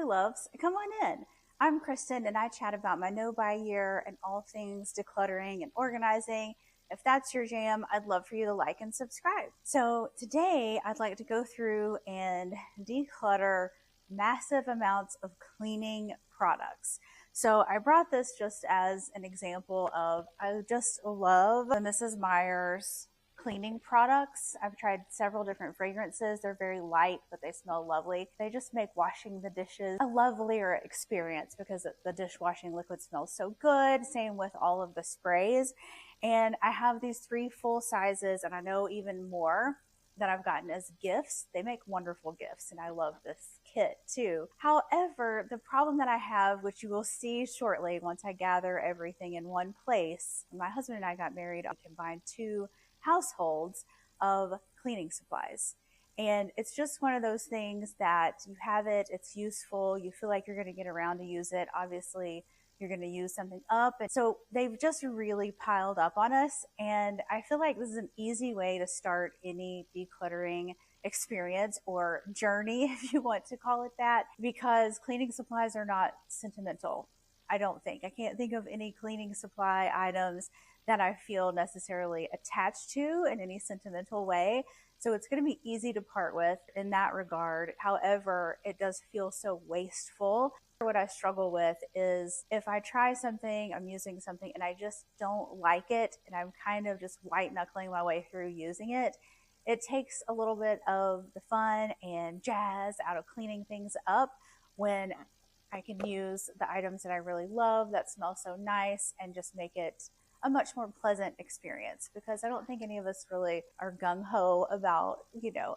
loves, come on in. I'm Kristen and I chat about my no-buy year and all things decluttering and organizing. If that's your jam, I'd love for you to like and subscribe. So today I'd like to go through and declutter massive amounts of cleaning products. So I brought this just as an example of, I just love the Mrs. Meyers cleaning products. I've tried several different fragrances. They're very light, but they smell lovely. They just make washing the dishes a lovelier experience because the dishwashing liquid smells so good. Same with all of the sprays. And I have these 3 full sizes, and I know even more that I've gotten as gifts. They make wonderful gifts, and I love this kit too. However, the problem that I have, which you will see shortly once I gather everything in one place, my husband and I got married, I combined 2 households of cleaning supplies. And it's just one of those things that you have it, it's useful, you feel like you're going to get around to use it. Obviously, you're going to use something up. And so they've just really piled up on us. And I feel like this is an easy way to start any decluttering experience or journey, if you want to call it that, because cleaning supplies are not sentimental. I don't think. I can't think of any cleaning supply items that I feel necessarily attached to in any sentimental way. So it's going to be easy to part with in that regard. However, it does feel so wasteful. What I struggle with is if I try something, I'm using something and I just don't like it and I'm kind of just white knuckling my way through using it, it takes a little bit of the fun and jazz out of cleaning things up when I can use the items that I really love that smell so nice and just make it a much more pleasant experience, because I don't think any of us really are gung-ho about,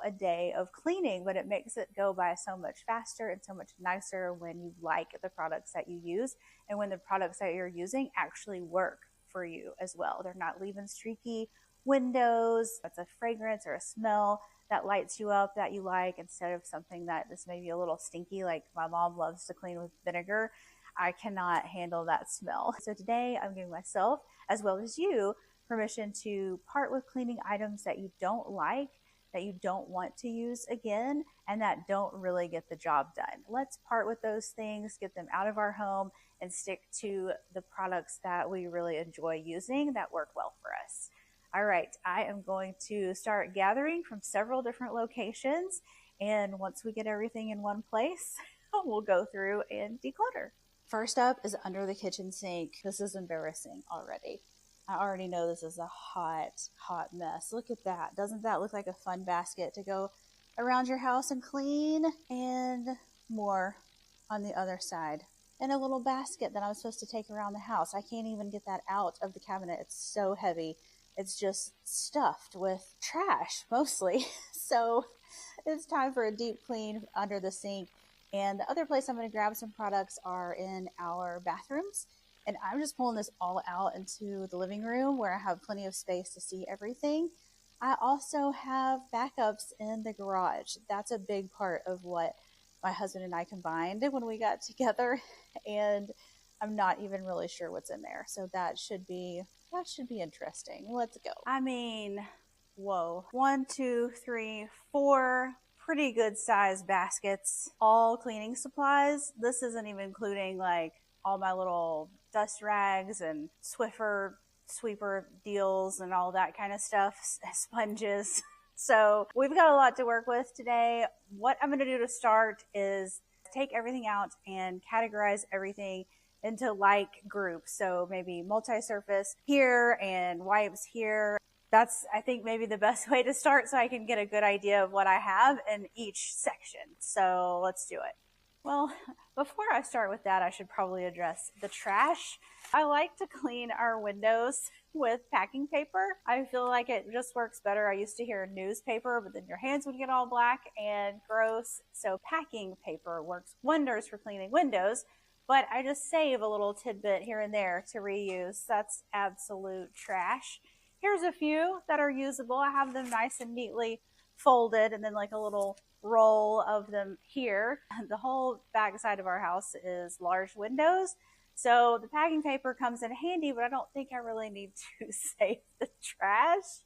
a day of cleaning, but it makes it go by so much faster and so much nicer when you like the products that you use and when the products that you're using actually work for you as well. They're not leaving streaky windows. That's a fragrance or a smell that lights you up that you like, instead of something that is maybe a little stinky, like my mom loves to clean with vinegar. I cannot handle that smell. So today I'm giving myself, as well as you, permission to part with cleaning items that you don't like, that you don't want to use again, and that don't really get the job done. Let's part with those things, get them out of our home, and stick to the products that we really enjoy using that work well for us. All right, I am going to start gathering from several different locations, and once we get everything in one place, we'll go through and declutter. First up is under the kitchen sink. This is embarrassing already. I already know this is a hot mess. Look at that. Doesn't that look like a fun basket to go around your house and clean? And more on the other side. And a little basket that I'm supposed to take around the house. I can't even get that out of the cabinet. It's so heavy. It's just stuffed with trash, mostly. So it's time for a deep clean under the sink. And the other place I'm going to grab some products are in our bathrooms. And I'm just pulling this all out into the living room where I have plenty of space to see everything. I also have backups in the garage. That's a big part of what my husband and I combined when we got together. And I'm not even really sure what's in there. So that should be interesting. Let's go. I mean, whoa. 1, 2, 3, 4 pretty good sized baskets, all cleaning supplies. This isn't even including like all my little dust rags and Swiffer sweeper deals and all that kind of stuff, sponges. So we've got a lot to work with today. What I'm going to do to start is take everything out and categorize everything into like groups. So maybe multi-surface here and wipes here. That's, I think, maybe the best way to start so I can get a good idea of what I have in each section. So let's do it. Well, before I start with that, I should probably address the trash. I like to clean our windows with packing paper. I feel like it just works better. I used to hear newspaper, but then your hands would get all black and gross. So packing paper works wonders for cleaning windows, but I just save a little tidbit here and there to reuse. That's absolute trash. Here's a few that are usable. I have them nice and neatly folded and then like a little roll of them here. The whole back side of our house is large windows. So the packing paper comes in handy, but I don't think I really need to save the trash.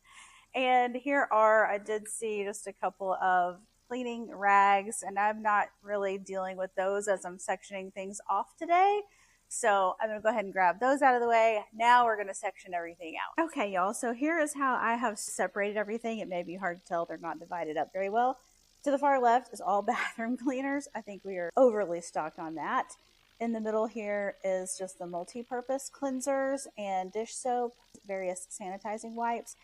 And here are, I did see just a couple of cleaning rags, and I'm not really dealing with those as I'm sectioning things off today. So I'm going to go ahead and grab those out of the way. Now we're going to section everything out. Okay, y'all. So here is how I have separated everything. It may be hard to tell. They're not divided up very well. To the far left is all bathroom cleaners. I think we are overly stocked on that. In the middle here is just the multi-purpose cleansers and dish soap, various sanitizing wipes,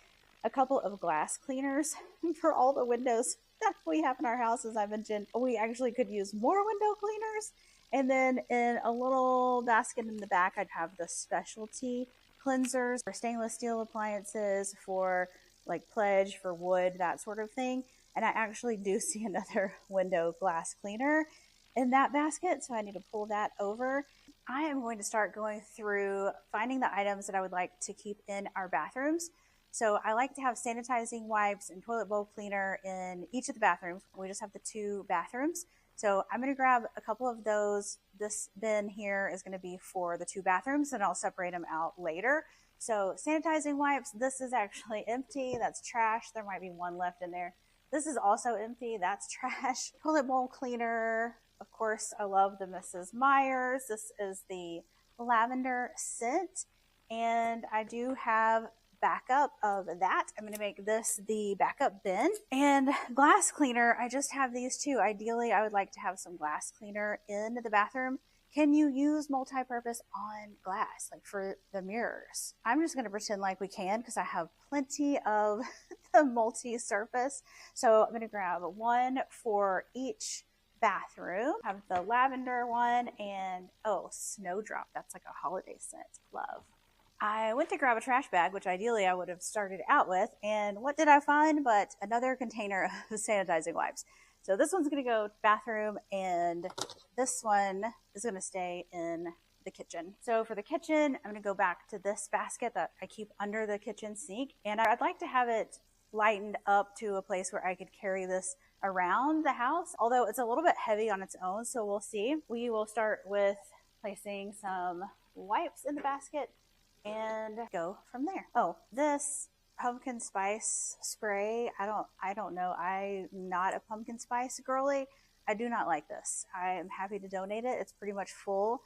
a couple of glass cleaners for all the windows that we have in our house. As I mentioned, we actually could use more window cleaners. And then in a little basket in the back, I'd have the specialty cleansers for stainless steel appliances, for like Pledge, for wood, that sort of thing. And I actually do see another window glass cleaner in that basket, so I need to pull that over. I am going to start going through finding the items that I would like to keep in our bathrooms. So I like to have sanitizing wipes and toilet bowl cleaner in each of the bathrooms. We just have the 2 bathrooms. So I'm going to grab a couple of those. This bin here is going to be for the 2 bathrooms, and I'll separate them out later. So sanitizing wipes, this is actually empty. That's trash. There might be one left in there. This is also empty. That's trash. Toilet bowl cleaner. Of course, I love the Mrs. Meyers. This is the lavender scent. And I do have backup of that. I'm going to make this the backup bin. And glass cleaner, I just have these 2. Ideally, I would like to have some glass cleaner in the bathroom. Can you use multi-purpose on glass, like for the mirrors? I'm just going to pretend like we can because I have plenty of the multi-surface. So I'm going to grab one for each bathroom. I have the lavender one and, oh, Snowdrop. That's like a holiday scent. Love. I went to grab a trash bag, which ideally I would have started out with. And what did I find but another container of sanitizing wipes? So this one's going to go bathroom, and this one is going to stay in the kitchen. So for the kitchen, I'm going to go back to this basket that I keep under the kitchen sink. And I'd like to have it lightened up to a place where I could carry this around the house, although it's a little bit heavy on its own. So we'll see. We will start with placing some wipes in the basket and go from there. Oh, this pumpkin spice spray, I don't know. I'm not a pumpkin spice girly. I do not like this. I am happy to donate it. It's pretty much full.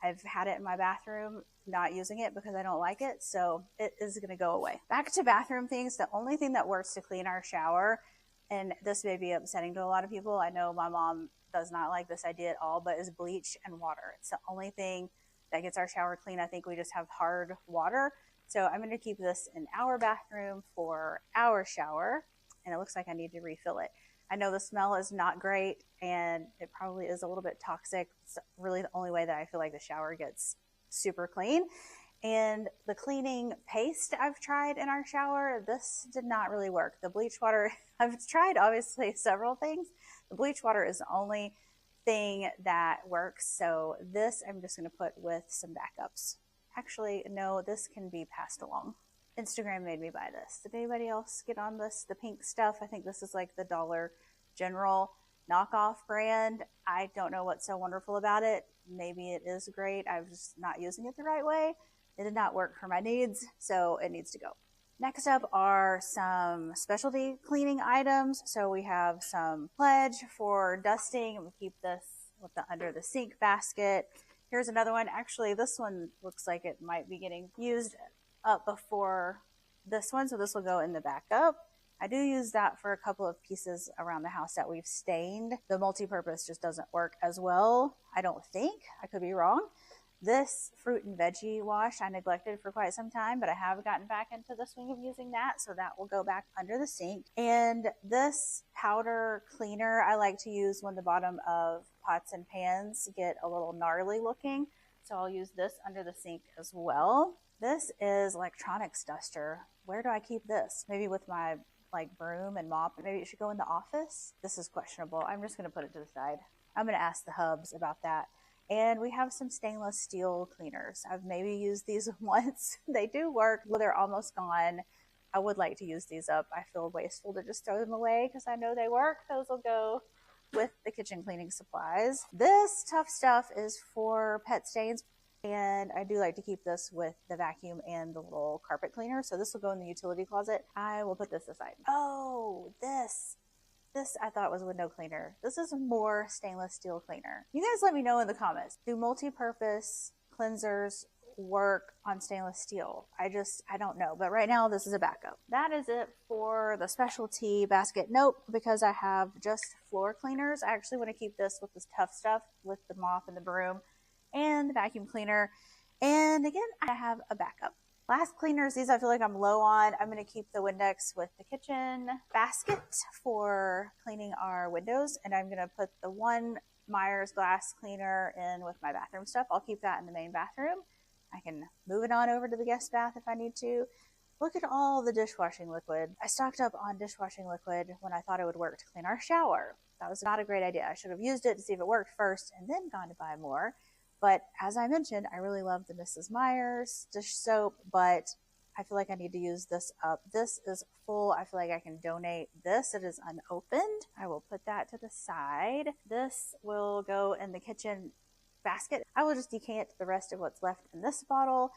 I've had it in my bathroom, not using it because I don't like it, so it is going to go away. Back to bathroom things. The only thing that works to clean our shower, and this may be upsetting to a lot of people, I know my mom does not like this idea at all, but is bleach and water. It's the only thing that gets our shower clean. I think we just have hard water. So I'm going to keep this in our bathroom for our shower, and it looks like I need to refill it. I know the smell is not great, and it probably is a little bit toxic. It's really the only way that I feel like the shower gets super clean. And the cleaning paste I've tried in our shower, this did not really work. The bleach water, I've tried obviously several things. The bleach water is the only thing that works. So this I'm just going to put with some backups. Actually, no, this can be passed along. Instagram made me buy this. Did anybody else get on this? The pink stuff. I think this is like the Dollar General knockoff brand. I don't know what's so wonderful about it. Maybe it is great. I'm just not using it the right way. It did not work for my needs, so it needs to go. Next up are some specialty cleaning items. So we have some Pledge for dusting. We'll keep this with the under the sink basket. Here's another one. Actually, this one looks like it might be getting used up before this one, so this will go in the backup. I do use that for a couple of pieces around the house that we've stained. The multi-purpose just doesn't work as well, I don't think. I could be wrong. This fruit and veggie wash I neglected for quite some time, but I have gotten back into the swing of using that, so that will go back under the sink. And this powder cleaner I like to use when the bottom of pots and pans get a little gnarly looking, so I'll use this under the sink as well. This is electronics duster. Where do I keep this? Maybe with my broom and mop. Maybe it should go in the office. This is questionable. I'm just going to put it to the side. I'm going to ask the hubs about that. And we have some stainless steel cleaners. I've maybe used these once. They do work. Well, they're almost gone. I would like to use these up. I feel wasteful to just throw them away because I know they work. Those will go with the kitchen cleaning supplies. This tough stuff is for pet stains. And I do like to keep this with the vacuum and the little carpet cleaner. So this will go in the utility closet. I will put this aside. Oh, this. This I thought was window cleaner. This is more stainless steel cleaner. You guys let me know in the comments. Do multi-purpose cleansers work on stainless steel? I don't know. But right now this is a backup. That is it for the specialty basket. Nope, because I have just floor cleaners. I actually want to keep this with this tough stuff with the mop and the broom and the vacuum cleaner. And again, I have a backup. Last cleaners, these I feel like I'm low on. I'm going to keep the Windex with the kitchen basket for cleaning our windows. And I'm going to put the one Meyers glass cleaner in with my bathroom stuff. I'll keep that in the main bathroom. I can move it on over to the guest bath if I need to. Look at all the dishwashing liquid. I stocked up on dishwashing liquid when I thought it would work to clean our shower. That was not a great idea. I should have used it to see if it worked first and then gone to buy more. But as I mentioned, I really love the Mrs. Meyers dish soap, but I feel like I need to use this up. This is full. I feel like I can donate this. It is unopened. I will put that to the side. This will go in the kitchen basket. I will just decant the rest of what's left in this bottle.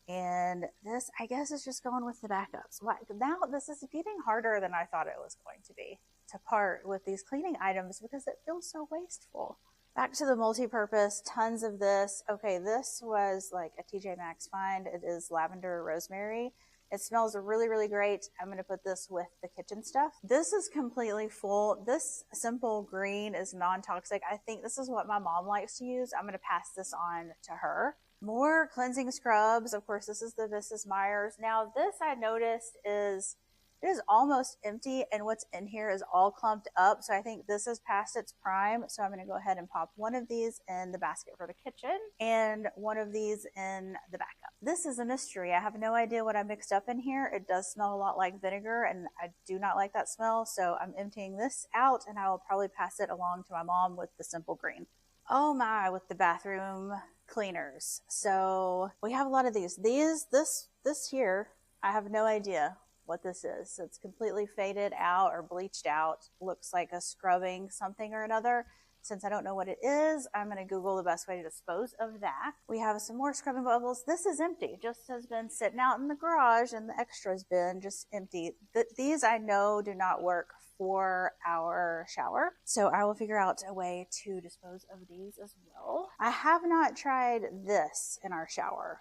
And this, I guess, is just going with the backups. Now this is getting harder than I thought it was going to be to part with these cleaning items because it feels so wasteful. Back to the multi-purpose, tons of this. Okay, this was like a TJ Maxx find. It is lavender rosemary. It smells really, really great. I'm going to put this with the kitchen stuff. This is completely full. This simple green is non-toxic. I think this is what my mom likes to use. I'm going to pass this on to her. More cleansing scrubs. Of course, this is the Mrs. Meyers. Now, this I noticed it is almost empty, and what's in here is all clumped up. So I think this is past its prime. So I'm going to go ahead and pop one of these in the basket for the kitchen and one of these in the backup. This is a mystery. I have no idea what I mixed up in here. It does smell a lot like vinegar, and I do not like that smell. So I'm emptying this out, and I will probably pass it along to my mom with the simple green. Oh my, with the bathroom cleaners. So we have a lot of these. This here, I have no idea what this is. So it's completely faded out or bleached out. Looks like a scrubbing something or another. Since I don't know what it is, I'm going to Google the best way to dispose of that. We have some more scrubbing bubbles. This is empty. Just has been sitting out in the garage in the extras bin, just empty. These I know do not work for our shower. So I will figure out a way to dispose of these as well. I have not tried this in our shower.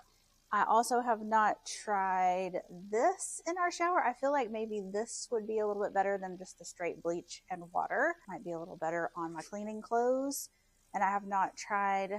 I also have not tried this in our shower. I feel like maybe this would be a little bit better than just the straight bleach and water. Might be a little better on my cleaning clothes. And I have not tried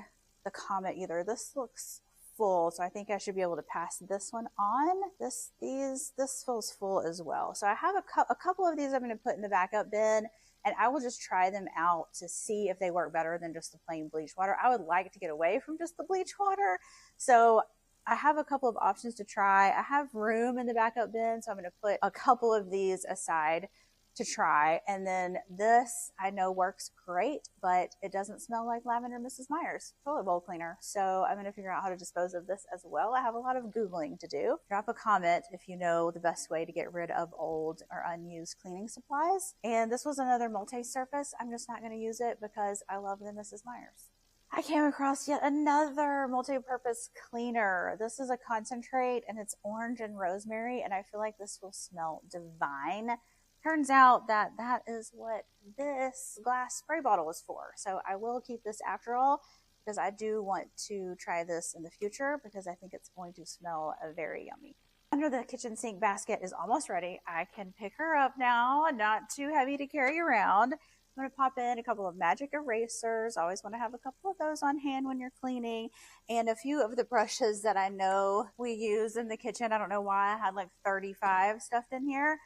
the Comet either. This looks full, so I think I should be able to pass this one on. This feels full as well. So I have a couple of these I'm going to put in the backup bin, and I will just try them out to see if they work better than just the plain bleach water. I would like to get away from just the bleach water. So I have a couple of options to try. I have room in the backup bin, so I'm going to put a couple of these aside to try. And then this I know works great, but it doesn't smell like lavender Mrs. Meyers toilet bowl cleaner. So I'm going to figure out how to dispose of this as well. I have a lot of Googling to do. Drop a comment if you know the best way to get rid of old or unused cleaning supplies. And this was another multi-surface. I'm just not going to use it because I love the Mrs. Meyers. I came across yet another multi-purpose cleaner. This is a concentrate and it's orange and rosemary, and I feel like this will smell divine. Turns out that is what this glass spray bottle is for. So I will keep this after all because I do want to try this in the future because I think it's going to smell very yummy. Under the kitchen sink basket is almost ready. I can pick her up now, not too heavy to carry around. I'm going to pop in a couple of magic erasers. I always want to have a couple of those on hand when you're cleaning. And a few of the brushes that I know we use in the kitchen. I don't know why I had like 35 stuffed in here.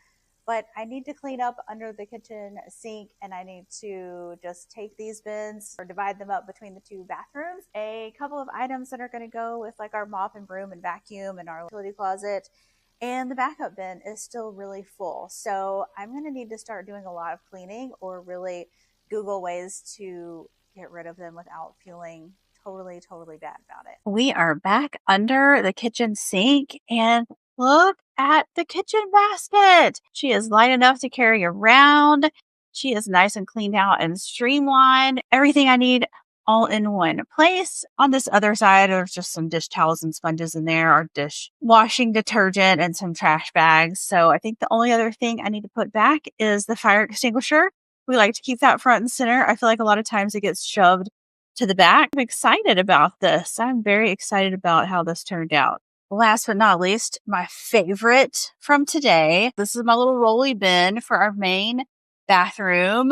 But I need to clean up under the kitchen sink, and I need to just take these bins or divide them up between the two bathrooms. A couple of items that are going to go with like our mop and broom and vacuum and our utility closet. And the backup bin is still really full. So I'm going to need to start doing a lot of cleaning or really Google ways to get rid of them without feeling totally bad about it. We are back under the kitchen sink, and look at the kitchen basket. She is light enough to carry around. She is nice and cleaned out and streamlined. Everything I need all in one place. On this other side, there's just some dish towels and sponges in there, our dish washing detergent, and some trash bags. So I think the only other thing I need to put back is the fire extinguisher. We like to keep that front and center. I feel like a lot of times it gets shoved to the back. I'm excited about this. I'm very excited about how this turned out. Last but not least, my favorite from today. This is my little rolly bin for our main bathroom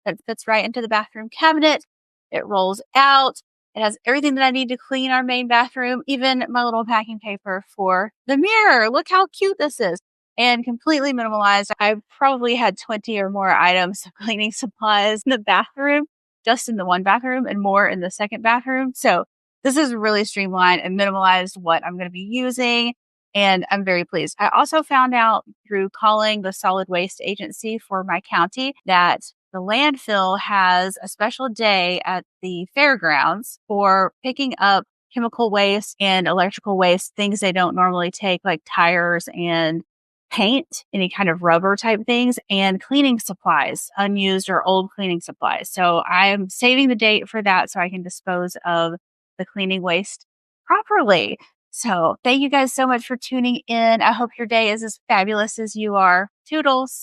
that fits right into the bathroom cabinet. It rolls out. It has everything that I need to clean our main bathroom, even my little packing paper for the mirror. Look how cute this is. And completely minimalized. I probably had 20 or more items of cleaning supplies in the bathroom, just in the one bathroom, and more in the second bathroom. So this is really streamlined and minimalized what I'm going to be using, and I'm very pleased. I also found out through calling the solid waste agency for my county that the landfill has a special day at the fairgrounds for picking up chemical waste and electrical waste, things they don't normally take, like tires and paint, any kind of rubber type things, and cleaning supplies, unused or old cleaning supplies. So I'm saving the date for that so I can dispose of the cleaning waste properly. So thank you guys so much for tuning in. I hope your day is as fabulous as you are. Toodles.